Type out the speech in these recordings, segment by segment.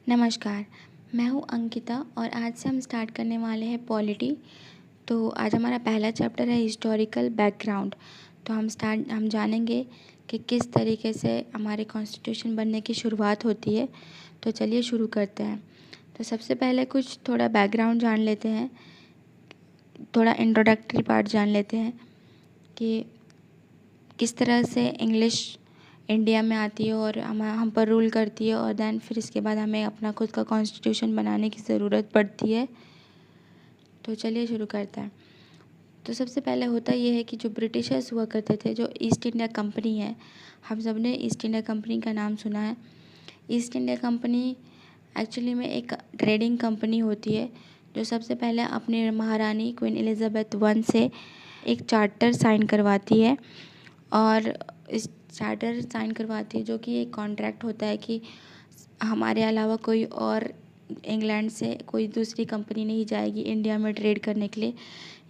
नमस्कार, मैं हूँ अंकिता और आज से हम स्टार्ट करने वाले हैं पॉलिटी। तो आज हमारा पहला चैप्टर है हिस्टोरिकल बैकग्राउंड। तो हम जानेंगे कि किस तरीके से हमारे कॉन्स्टिट्यूशन बनने की शुरुआत होती है। तो चलिए शुरू करते हैं। तो सबसे पहले कुछ थोड़ा बैकग्राउंड जान लेते हैं, थोड़ा इंट्रोडक्टरी पार्ट जान लेते हैं कि किस तरह से इंग्लिश इंडिया में आती है और हम पर रूल करती है, और देन फिर इसके बाद हमें अपना खुद का कॉन्स्टिट्यूशन बनाने की ज़रूरत पड़ती है। तो चलिए शुरू करते हैं। तो सबसे पहले होता ये है कि जो ब्रिटिशर्स हुआ करते थे, जो ईस्ट इंडिया कंपनी है, हम सब ने ईस्ट इंडिया कंपनी का नाम सुना है। ईस्ट इंडिया कंपनी एक्चुअली में एक ट्रेडिंग कंपनी होती है, जो सबसे पहले अपनी महारानी क्वीन एलिजाबेथ वन से एक चार्टर साइन करवाती है, और इस चार्टर साइन करवाती है जो कि एक कॉन्ट्रैक्ट होता है कि हमारे अलावा कोई और इंग्लैंड से कोई दूसरी कंपनी नहीं जाएगी इंडिया में ट्रेड करने के लिए।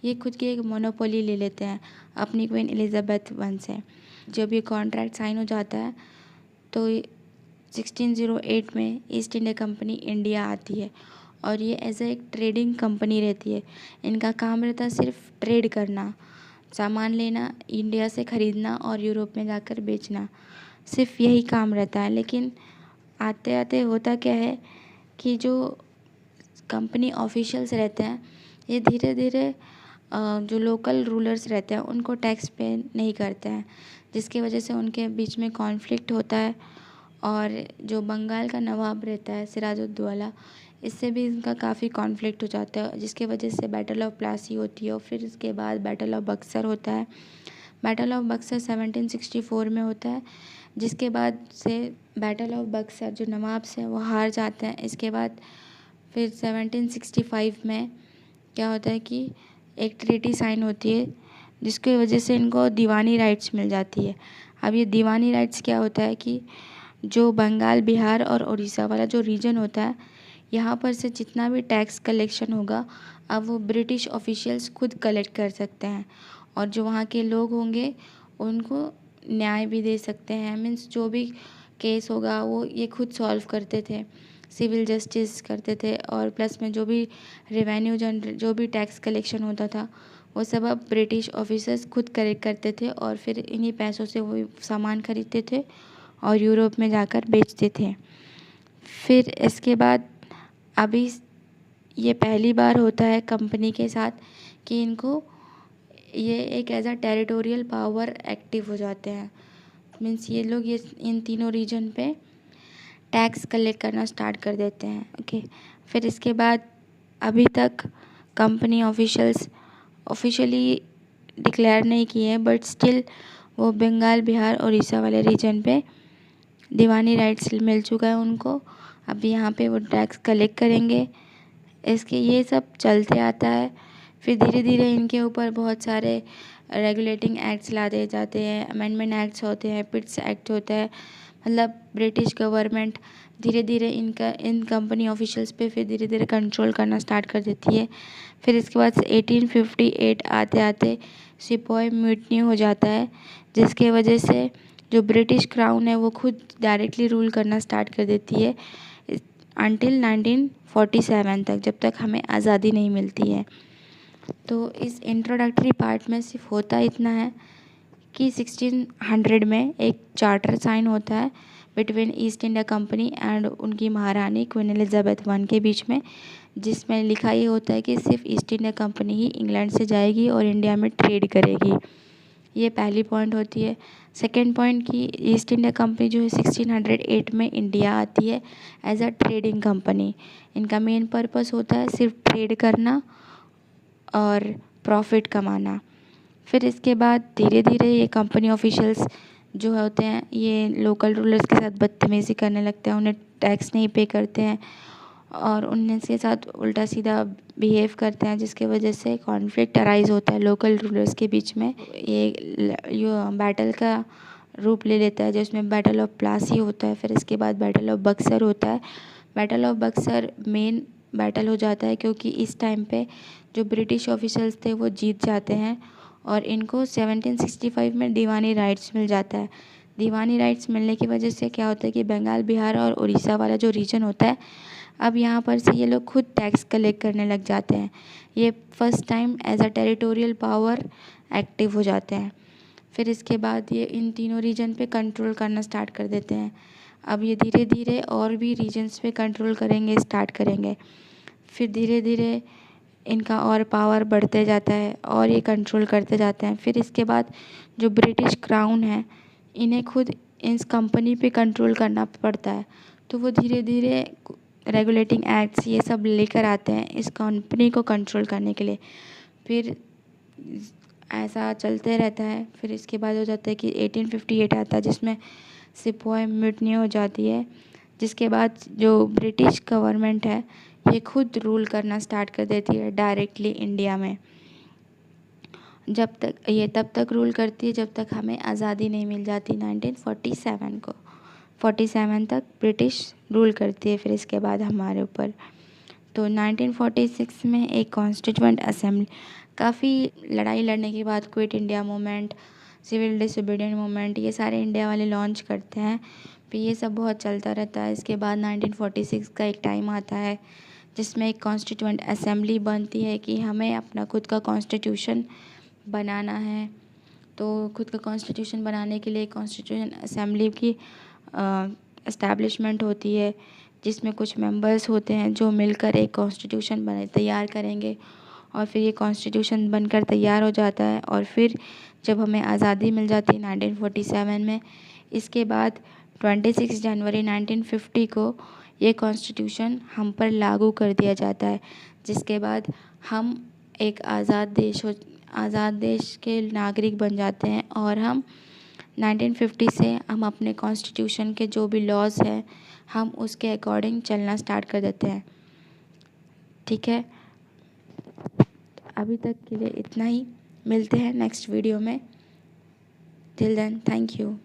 ये खुद की एक मोनोपोली ले लेते हैं अपनी क्वीन एलिजाबेथ वन से। जब ये कॉन्ट्रैक्ट साइन हो जाता है तो 1608 में ईस्ट इंडिया कंपनी इंडिया आती है, और ये एज ए एक ट्रेडिंग कंपनी रहती है। इनका काम रहता है सिर्फ ट्रेड करना, सामान लेना, इंडिया से ख़रीदना और यूरोप में जाकर बेचना, सिर्फ यही काम रहता है। लेकिन आते आते होता क्या है कि जो कंपनी ऑफिशियल्स रहते हैं, ये धीरे धीरे जो लोकल रूलर्स रहते हैं उनको टैक्स पे नहीं करते हैं, जिसकी वजह से उनके बीच में कॉन्फ्लिक्ट होता है। और जो बंगाल का नवाब रहता है सिराजुद्दौला, इससे भी इनका काफ़ी कॉन्फ्लिक्ट हो जाता है, जिसके वजह से बैटल ऑफ प्लासी होती है, और फिर इसके बाद बैटल ऑफ बक्सर होता है। बैटल ऑफ बक्सर 1764 में होता है, जिसके बाद से बैटल ऑफ बक्सर जो नवाब से वो हार जाते हैं। इसके बाद फिर 1765 में क्या होता है कि एक ट्रीटी साइन होती है, जिसकी वजह से इनको दीवानी राइट्स मिल जाती है। अब ये दीवानी राइट्स क्या होता है कि जो बंगाल, बिहार और उड़ीसा वाला जो रीजन होता है, यहाँ पर से जितना भी टैक्स कलेक्शन होगा, अब वो ब्रिटिश ऑफिशियल्स खुद कलेक्ट कर सकते हैं, और जो वहाँ के लोग होंगे उनको न्याय भी दे सकते हैं। मीन्स जो भी केस होगा वो ये खुद सॉल्व करते थे, सिविल जस्टिस करते थे, और प्लस में जो भी रेवेन्यू जो भी टैक्स कलेक्शन होता था वो सब अब ब्रिटिश ऑफिसर्स खुद कलेक्ट करते थे, और फिर इन्हीं पैसों से वो सामान खरीदते थे और यूरोप में जाकर बेचते थे। फिर इसके बाद अभी ये पहली बार होता है कंपनी के साथ कि इनको ये एक as a territorial power active हो जाते हैं। मीन्स ये लोग ये इन तीनों रीजन पे टैक्स कलेक्ट करना स्टार्ट कर देते हैं। ओके, फिर इसके बाद अभी तक कंपनी ऑफिशियल्स ऑफिशियली डिक्लेयर नहीं किए हैं, बट स्टिल वो बंगाल, बिहार और उड़ीसा वाले रीजन पे दीवानी राइट्स मिल चुका है उनको। अभी यहाँ पे वो टैक्स कलेक्ट करेंगे। इसके ये सब चलते आता है। फिर धीरे धीरे इनके ऊपर बहुत सारे रेगुलेटिंग एक्ट्स ला दिए जाते हैं, अमेंडमेंट एक्ट्स होते हैं, पिट्स एक्ट होता है। मतलब ब्रिटिश गवर्नमेंट धीरे धीरे इन कंपनी ऑफिशियल्स पे फिर धीरे धीरे कंट्रोल करना स्टार्ट कर देती है। फिर इसके बाद 1858 आते आते सिपोही म्यूटनी हो जाता है, जिसके वजह से जो ब्रिटिश क्राउन है वो खुद डायरेक्टली रूल करना स्टार्ट कर देती है अंटिल 1947 तक, जब तक हमें आज़ादी नहीं मिलती है। तो इस इंट्रोडक्टरी पार्ट में सिर्फ होता इतना है कि 1600 में एक चार्टर साइन होता है between east India company and उनकी महारानी क्वीन एलिजाबेथ वन के बीच में, जिसमें लिखा ये होता है कि सिर्फ ईस्ट इंडिया कंपनी ही इंग्लैंड से जाएगी और इंडिया में ट्रेड करेगी। ये पहली पॉइंट होती है। सेकेंड पॉइंट कि ईस्ट इंडिया कंपनी जो है 1608 में इंडिया आती है एज अ ट्रेडिंग कंपनी। इनका मेन पर्पस होता है सिर्फ ट्रेड करना और प्रॉफिट कमाना। फिर इसके बाद धीरे धीरे ये कंपनी ऑफिशियल्स जो होते हैं ये लोकल रूलर्स के साथ बदतमीज़ी करने लगते हैं, उन्हें टैक्स नहीं पे करते हैं और उनके साथ उल्टा सीधा बिहेव करते हैं, जिसके वजह से कॉन्फ्लिक्ट अराइज होता है लोकल रूलर्स के बीच में। ये बैटल का रूप ले लेता है, जिसमें बैटल ऑफ प्लासी होता है। फिर इसके बाद बैटल ऑफ बक्सर होता है। Battle of Buxar main battle हो जाता है क्योंकि इस टाइम पे जो ब्रिटिश ऑफिसर्स थे वो जीत जाते हैं और इनको 1765 में दीवानी राइट्स मिल जाता है, दीवानी राइट्स मिलने की वजह से क्या होता है कि बंगाल, बिहार और उड़ीसा वाला जो रीजन होता है, अब यहाँ पर से ये लोग खुद टैक्स कलेक्ट करने लग जाते हैं। ये first time as a territorial power active हो जाते हैं। फिर इसके बाद ये इन तीनों रीजन पे कंट्रोल करना स्टार्ट कर देते हैं। अब ये धीरे धीरे और भी रीजन्स पे कंट्रोल स्टार्ट करेंगे। फिर धीरे धीरे इनका और पावर बढ़ते जाता है और ये कंट्रोल करते जाते हैं। फिर इसके बाद जो ब्रिटिश क्राउन है, इन्हें खुद इस कंपनी पे कंट्रोल करना पड़ता है। तो वो धीरे धीरे रेगुलेटिंग एक्ट्स ये सब लेकर आते हैं इस कंपनी को कंट्रोल करने के लिए। फिर ऐसा चलते रहता है। फिर इसके बाद हो जाता है कि 1858 आता है, जिसमें सिपोय म्यूटनी हो जाती है। जिसके बाद जो ब्रिटिश गवर्नमेंट है, ये खुद रूल करना स्टार्ट कर देती है डायरेक्टली इंडिया में। तब तक रूल करती है जब तक हमें आज़ादी नहीं मिल जाती 1947 को। 47 तक ब्रिटिश रूल करती है फिर इसके बाद हमारे ऊपर। तो 1946 में एक कॉन्स्टिट्यूएंट असेंबली, काफ़ी लड़ाई लड़ने के बाद quit India movement, civil disobedient movement, ये सारे इंडिया वाले लॉन्च करते हैं। फिर ये सब बहुत चलता रहता है। इसके बाद 1946 का एक टाइम आता है जिसमें एक कॉन्स्टिट्यूएंट असेंबली बनती है कि हमें अपना खुद का कॉन्स्टिट्यूशन बनाना है। तो खुद का कॉन्स्टिट्यूशन बनाने के लिए कॉन्स्टिट्यूशन असेंबली की एस्टैब्लिशमेंट होती है, जिसमें कुछ मेंबर्स होते हैं जो मिलकर एक कॉन्स्टिट्यूशन तैयार करेंगे। और फिर ये कॉन्स्टिट्यूशन बनकर तैयार हो जाता है। और फिर जब हमें आज़ादी मिल जाती है 1947 में, इसके बाद 26 जनवरी 1950 को ये कॉन्स्टिट्यूशन हम पर लागू कर दिया जाता है। जिसके बाद हम एक आज़ाद देश के नागरिक बन जाते हैं। और हम 1950 से हम अपने कॉन्स्टिट्यूशन के जो भी लॉज हैं, हम उसके अकॉर्डिंग चलना स्टार्ट कर देते हैं। ठीक है, अभी तक के लिए इतना ही। मिलते हैं नेक्स्ट वीडियो में। Till then, thank you.